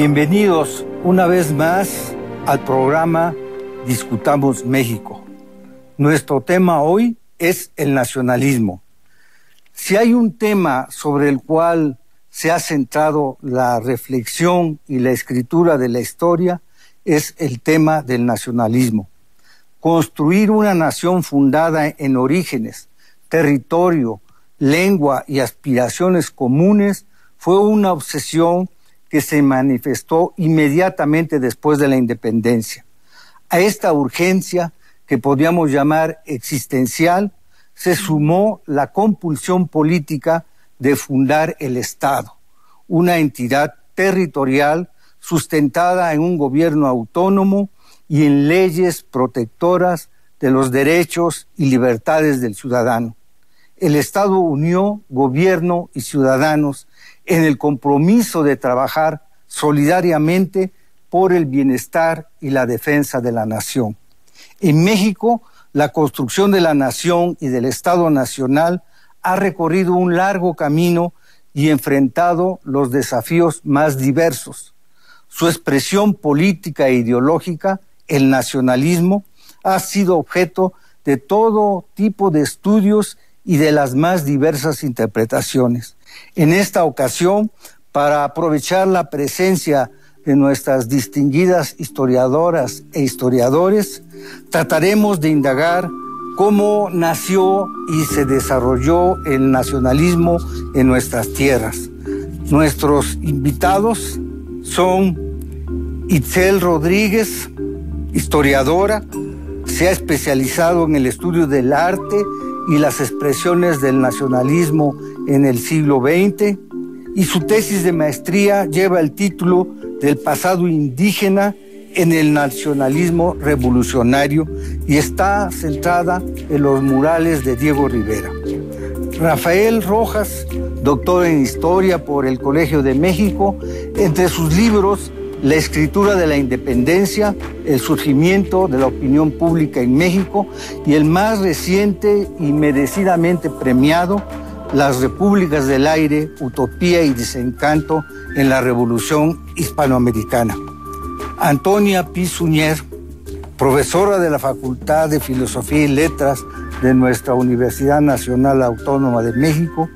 Bienvenidos una vez más al programa Discutamos México. Nuestro tema hoy es el nacionalismo. Si hay un tema sobre el cual se ha centrado la reflexión y la escritura de la historia, es el tema del nacionalismo. Construir una nación fundada en orígenes, territorio, lengua y aspiraciones comunes fue una obsesión que se manifestó inmediatamente después de la independencia. A esta urgencia, que podríamos llamar existencial, se sumó la compulsión política de fundar el Estado, una entidad territorial sustentada en un gobierno autónomo y en leyes protectoras de los derechos y libertades del ciudadano. El Estado unió gobierno y ciudadanos en el compromiso de trabajar solidariamente por el bienestar y la defensa de la nación. En México, la construcción de la nación y del Estado nacional ha recorrido un largo camino y enfrentado los desafíos más diversos. Su expresión política e ideológica, el nacionalismo, ha sido objeto de todo tipo de estudios y de las más diversas interpretaciones. En esta ocasión, para aprovechar la presencia de nuestras distinguidas historiadoras e historiadores, trataremos de indagar cómo nació y se desarrolló el nacionalismo en nuestras tierras. Nuestros invitados son Itzel Rodríguez, historiadora, se ha especializado en el estudio del arte y las expresiones del nacionalismo en el siglo XX, y su tesis de maestría lleva el título del pasado indígena en el nacionalismo revolucionario y está centrada en los murales de Diego Rivera. Rafael Rojas, doctor en Historia por el Colegio de México, entre sus libros La escritura de la independencia, el surgimiento de la opinión pública en México y el más reciente y merecidamente premiado, Las repúblicas del aire, utopía y desencanto en la Revolución Hispanoamericana. Antonia Pi Suñer, profesora de la Facultad de Filosofía y Letras de nuestra Universidad Nacional Autónoma de México,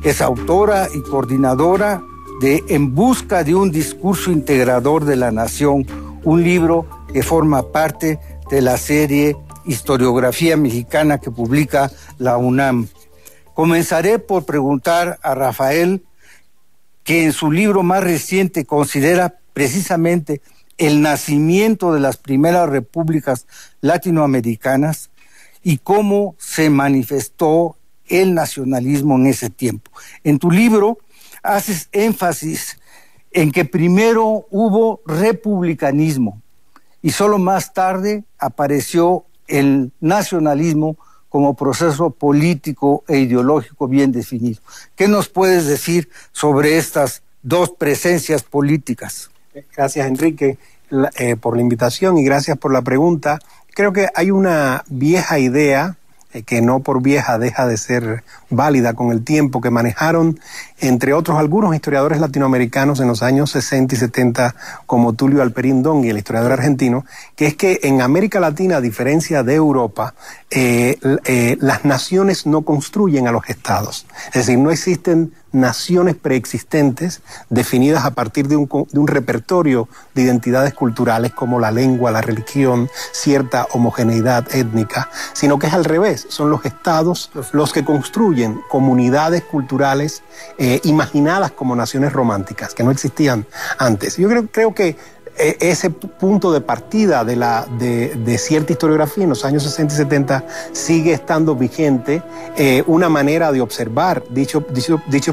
es autora y coordinadora de En busca de un discurso integrador de la nación, un libro que forma parte de la serie Historiografía Mexicana que publica la UNAM. Comenzaré por preguntar a Rafael, que en su libro más reciente considera precisamente el nacimiento de las primeras repúblicas latinoamericanas y cómo se manifestó el nacionalismo en ese tiempo. En tu libro haces énfasis en que primero hubo republicanismo y solo más tarde apareció el nacionalismo como proceso político e ideológico bien definido. ¿Qué nos puedes decir sobre estas dos presencias políticas? Gracias, Enrique, por la invitación y gracias por la pregunta. Creo que hay una vieja idea que no por vieja deja de ser válida con el tiempo, que manejaron, entre otros, algunos historiadores latinoamericanos en los años 60 y 70, como Tulio Alperín Dongui, el historiador argentino, que es que en América Latina, a diferencia de Europa, las naciones no construyen a los estados. Es decir, no existen naciones preexistentes definidas a partir de un repertorio de identidades culturales como la lengua, la religión, cierta homogeneidad étnica, sino que es al revés, son los estados los que construyen comunidades culturales imaginadas como naciones románticas, que no existían antes. Yo creo que ese punto de partida de cierta historiografía en los años 60 y 70 sigue estando vigente. Una manera de observar dicho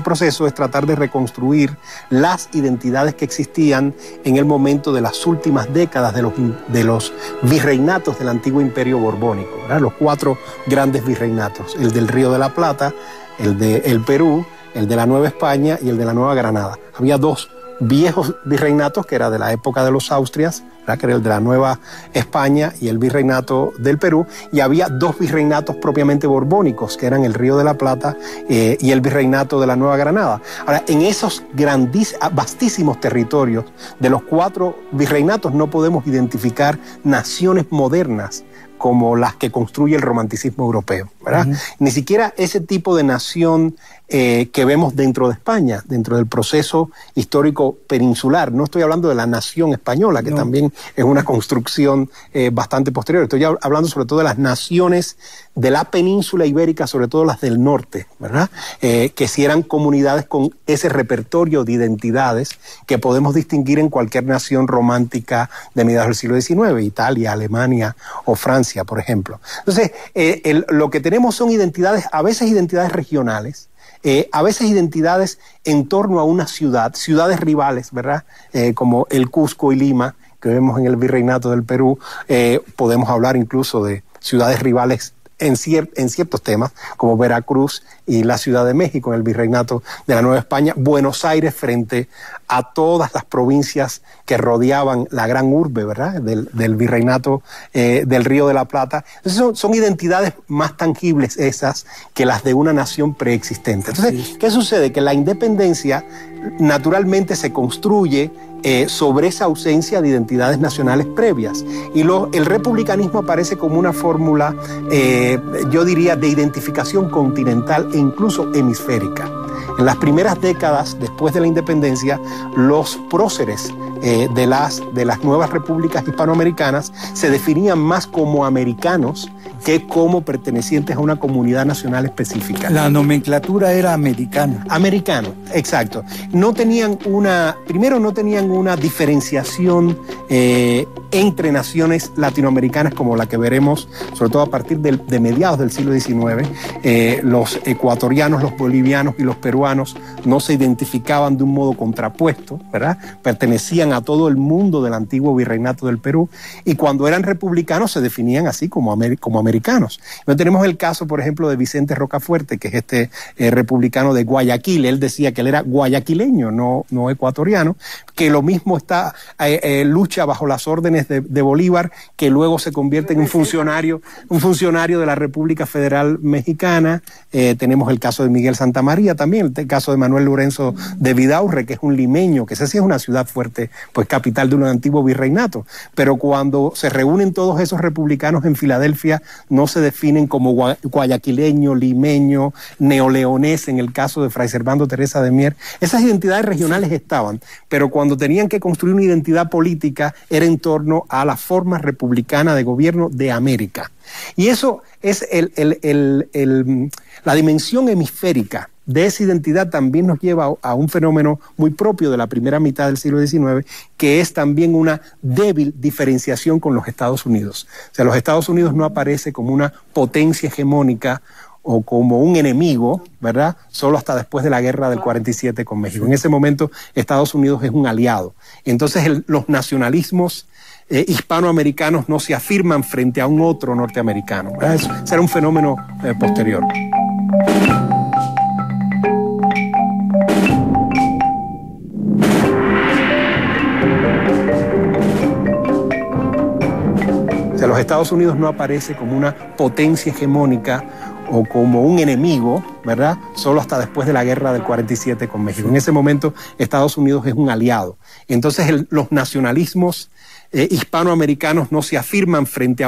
proceso es tratar de reconstruir las identidades que existían en el momento de las últimas décadas de los virreinatos del antiguo imperio borbónico, ¿verdad? Los 4 grandes virreinatos, el del Río de la Plata, el del Perú, el de la Nueva España y el de la Nueva Granada. Había 2 viejos virreinatos, que era de la época de los Austrias, ¿verdad?, que era el de la Nueva España, y el virreinato del Perú, y había dos virreinatos propiamente borbónicos, que eran el Río de la Plata y el virreinato de la Nueva Granada. Ahora, en esos vastísimos territorios de los 4 virreinatos no podemos identificar naciones modernas como las que construye el romanticismo europeo, ¿verdad? Ni siquiera ese tipo de nación que vemos dentro de España, dentro del proceso histórico peninsular. No estoy hablando de la nación española, que también es una construcción bastante posterior. Estoy hablando sobre todo de las naciones de la península ibérica, sobre todo las del norte, ¿verdad? Que sí eran comunidades con ese repertorio de identidades que podemos distinguir en cualquier nación romántica de mediados del siglo XIX, Italia, Alemania o Francia, por ejemplo. Entonces, lo que tenemos son identidades, a veces identidades regionales, a veces identidades en torno a una ciudad, ciudades rivales, ¿verdad? Como el Cusco y Lima, que vemos en el virreinato del Perú. Podemos hablar incluso de ciudades rivales en ciertos temas, como Veracruz y la Ciudad de México en el virreinato de la Nueva España, Buenos Aires frente a todas las provincias que rodeaban la gran urbe, ¿verdad?, del virreinato del Río de la Plata. Entonces son identidades más tangibles esas que las de una nación preexistente. Entonces, ¿qué sucede? Que la independencia naturalmente se construye sobre esa ausencia de identidades nacionales previas. Y el republicanismo aparece como una fórmula, yo diría, de identificación continental e incluso hemisférica. En las primeras décadas después de la independencia, los próceres de las nuevas repúblicas hispanoamericanas se definían más como americanos que como pertenecientes a una comunidad nacional específica. La nomenclatura era americana. Americano, exacto. No tenían una diferenciación entre naciones latinoamericanas como la que veremos, sobre todo a partir de mediados del siglo XIX. Los ecuatorianos, los bolivianos y los peruanos no se identificaban de un modo contrapuesto, ¿verdad? Pertenecían a todo el mundo del antiguo virreinato del Perú, y cuando eran republicanos se definían así como americanos. Entonces tenemos el caso, por ejemplo, de Vicente Rocafuerte, que es este republicano de Guayaquil. Él decía que él era guayaquileño, no ecuatoriano, que lo mismo lucha bajo las órdenes de Bolívar, que luego se convierte en un funcionario de la República Federal Mexicana. Tenemos el caso de Miguel Santamaría también, el caso de Manuel Lorenzo de Vidaurre, que es un limeño, que esa sí es una ciudad fuerte, pues capital de un antiguo virreinato. Pero cuando se reúnen todos esos republicanos en Filadelfia, no se definen como guayaquileño, limeño, neoleonés, en el caso de Fray Servando Teresa de Mier. Esas identidades regionales estaban, pero cuando tenían que construir una identidad política era en torno a la forma republicana de gobierno de América. Y eso es la dimensión hemisférica de esa identidad. También nos lleva a un fenómeno muy propio de la primera mitad del siglo XIX, que es también una débil diferenciación con los Estados Unidos. O sea, los Estados Unidos no aparece como una potencia hegemónica o como un enemigo, ¿verdad?, solo hasta después de la guerra del 47 con México. En ese momento Estados Unidos es un aliado. Entonces los nacionalismos hispanoamericanos no se afirman frente a un otro norteamericano, ¿verdad? Eso será un fenómeno posterior. O sea, los Estados Unidos no aparece como una potencia hegemónica o como un enemigo, ¿verdad?, solo hasta después de la guerra del 47 con México. En ese momento Estados Unidos es un aliado. Entonces los nacionalismos hispanoamericanos no se afirman frente a